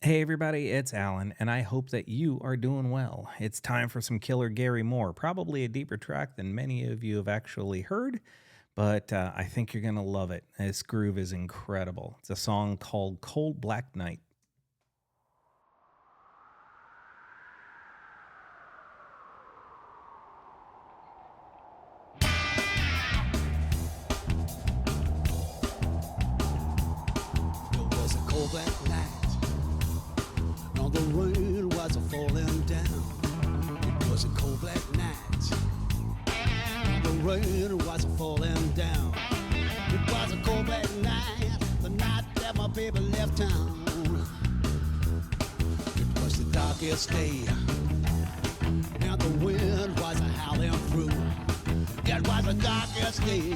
Hey everybody, it's Alan, and I hope that you are doing well. It's time for some killer Gary Moore, probably a deeper track than many of you have actually heard, but I think you're going to love it. This groove is incredible. It's a song called Cold Black Night. It was a cold black night. Now the rain was falling down. It was a cold black night. The rain was falling down. It was a cold black night. The night that my baby left town. It was the darkest day. And the wind was howling through. It was the darkest day.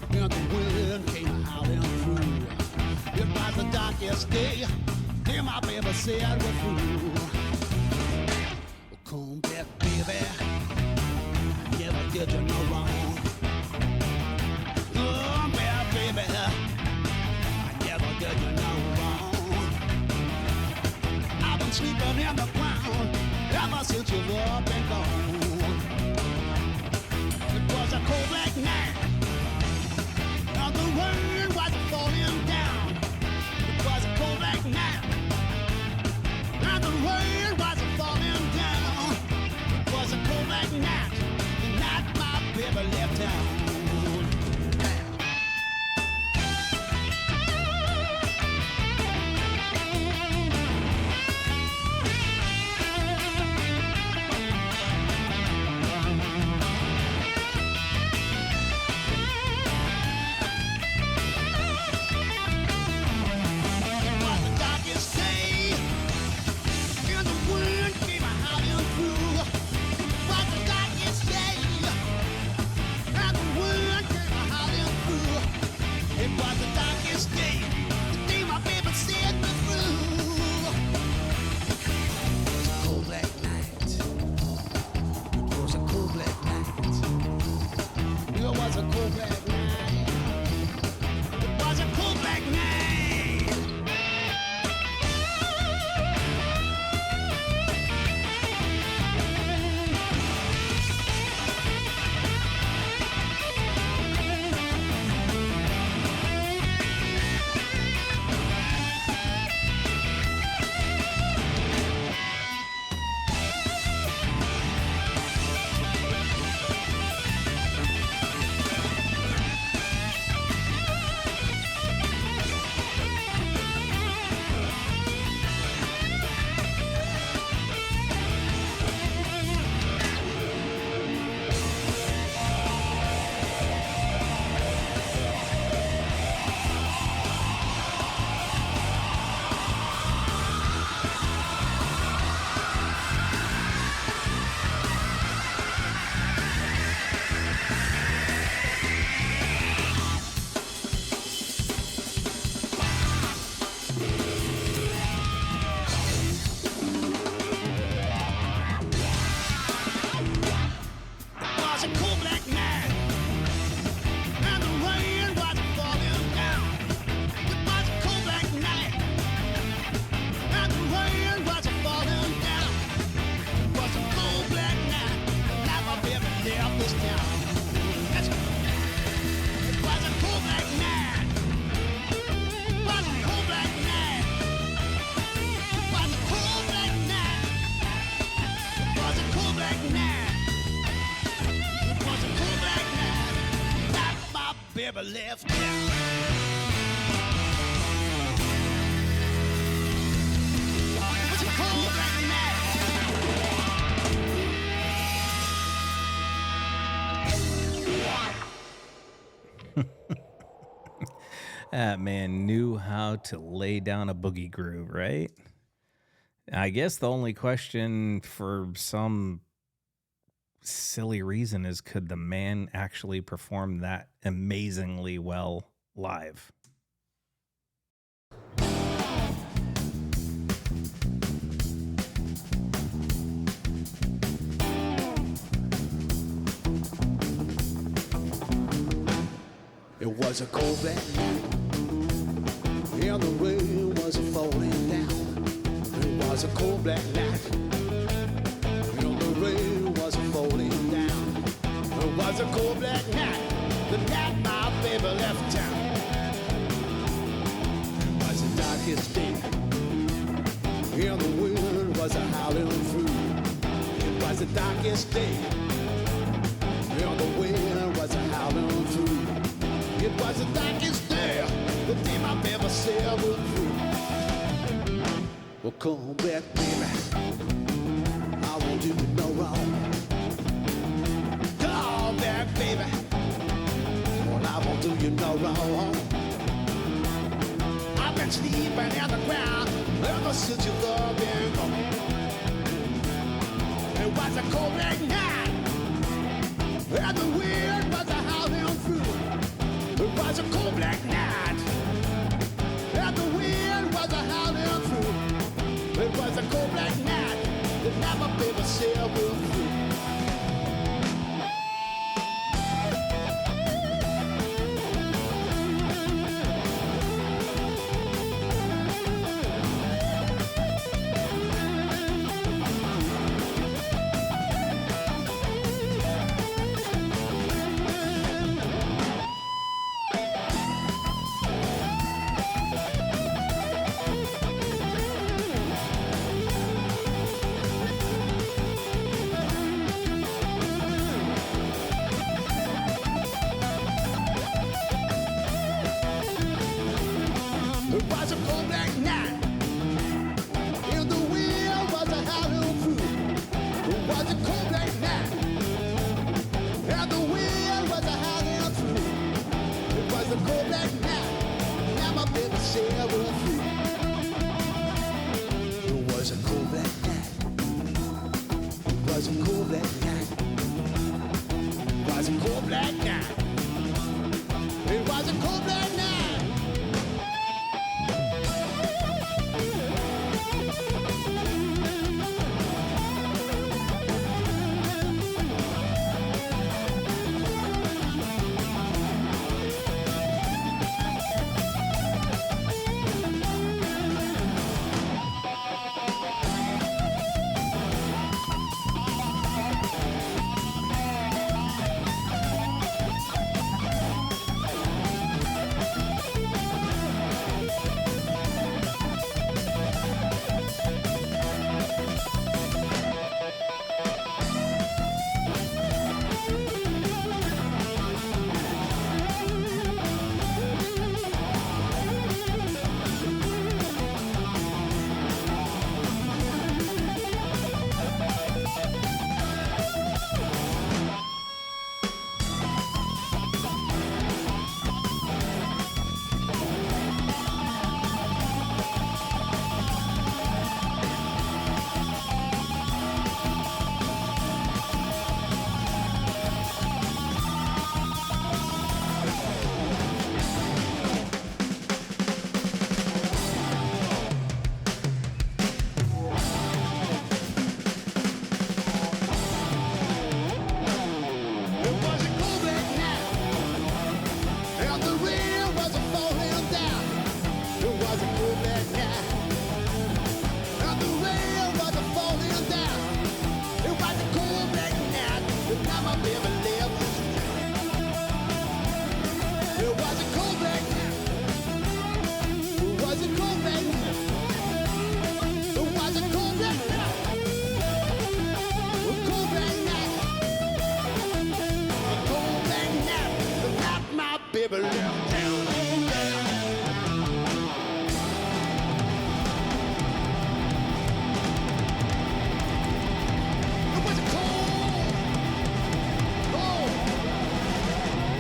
And the wind came howling through. It was the darkest day. And my baby said we're through. Come back, baby. Never did you no wrong. Come back, baby. I never did you no wrong. I've been sleeping in the ground ever since you were up and gone. It was a cold black night. Now the rain was falling down. It was a cold black night. And the rain was falling down. It was a cold black night. The night my baby left town. It was the darkest day. And the wind came howling through. It was the darkest day. And the wind came howling through. It was the darkest day. The day my baby said we're through. It was a cold black night. It was a cold black night. It was a cold black night. It was a cold black night. It was a cold black night. And the rain was falling down. It was a cold black night. And the rain was falling down. It was a cold black night. The night my baby left this town. That's right. It was a cold black night. It was a cold black night. It was a cold black night. It was a cold black night. It was a cold black night. Night my baby left town. It was a cold black night. That man knew how to lay down a boogie groove, right? I guess the only question for some silly reason is, could the man actually perform that amazingly well live? It was a cold black night. And the rain was falling down. was a cold black night. And the rain was falling down. It was a cold black night. The night my baby left town. It was the darkest day. And the wind was a howling through. It was the darkest day. And the wind was a howling through. It was the darkest day. The day my baby sailed through. Well, come back, baby. I won't do you no wrong. Come back, baby. Well, I won't do you no wrong. I've been sleeping on the ground ever since you love been gone. It was a cold black night, and the wind was a howling through. It was a cold black night, and the wind was a howling through. It was a cold black night that never baby sailed through. It was a cold black night, and the wind was a howling through. It was a cold black night, and the wind was a howling through. It was a cold black night, now my baby sailed through. It was a cold black night. It was a cold black night. It was a cold black night. It was a cold black night. Baby, left town. It was a cold, cold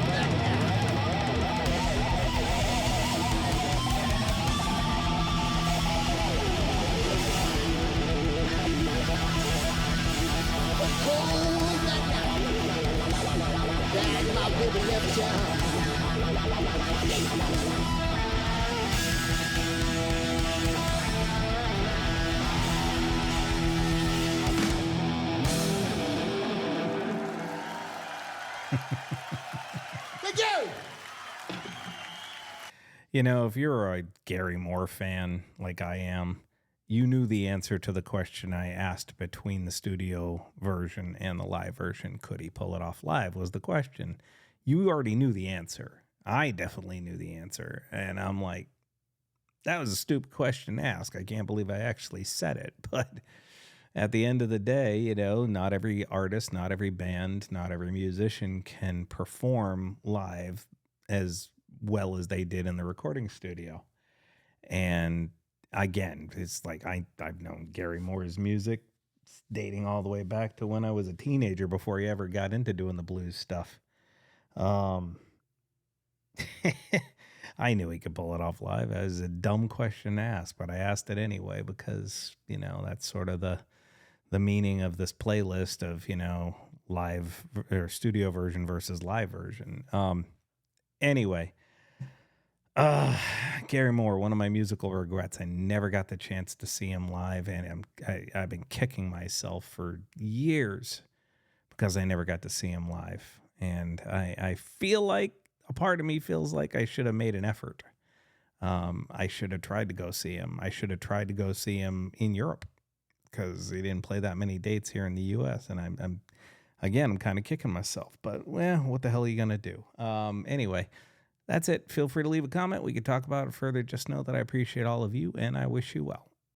black night. A cold black night. And my baby left town. Thank you. You know, if you're a Gary Moore fan like I am, you knew the answer to the question I asked between the studio version and the live version. Could he pull it off live was the question. You already knew the answer. I definitely knew the answer. And I'm like, that was a stupid question to ask. I can't believe I actually said it. But at the end of the day, you know, not every artist, not every band, not every musician can perform live as well as they did in the recording studio. And again, it's like I've known Gary Moore's music dating all the way back to when I was a teenager before he ever got into doing the blues stuff. Um, I knew he could pull it off live. It was a dumb question to ask, but I asked it anyway because, you know, that's sort of the meaning of this playlist of, you know, live or studio version versus live version. Anyway, Gary Moore, one of my musical regrets. I never got the chance to see him live, and I've been kicking myself for years because I never got to see him live. And I feel like a part of me feels like I should have made an effort. I should have tried to go see him. I should have tried to go see him in Europe because he didn't play that many dates here in the U.S. And I'm kind of kicking myself. But, well, what the hell are you going to do? Anyway. That's it. Feel free to leave a comment. We could talk about it further. Just know that I appreciate all of you and I wish you well.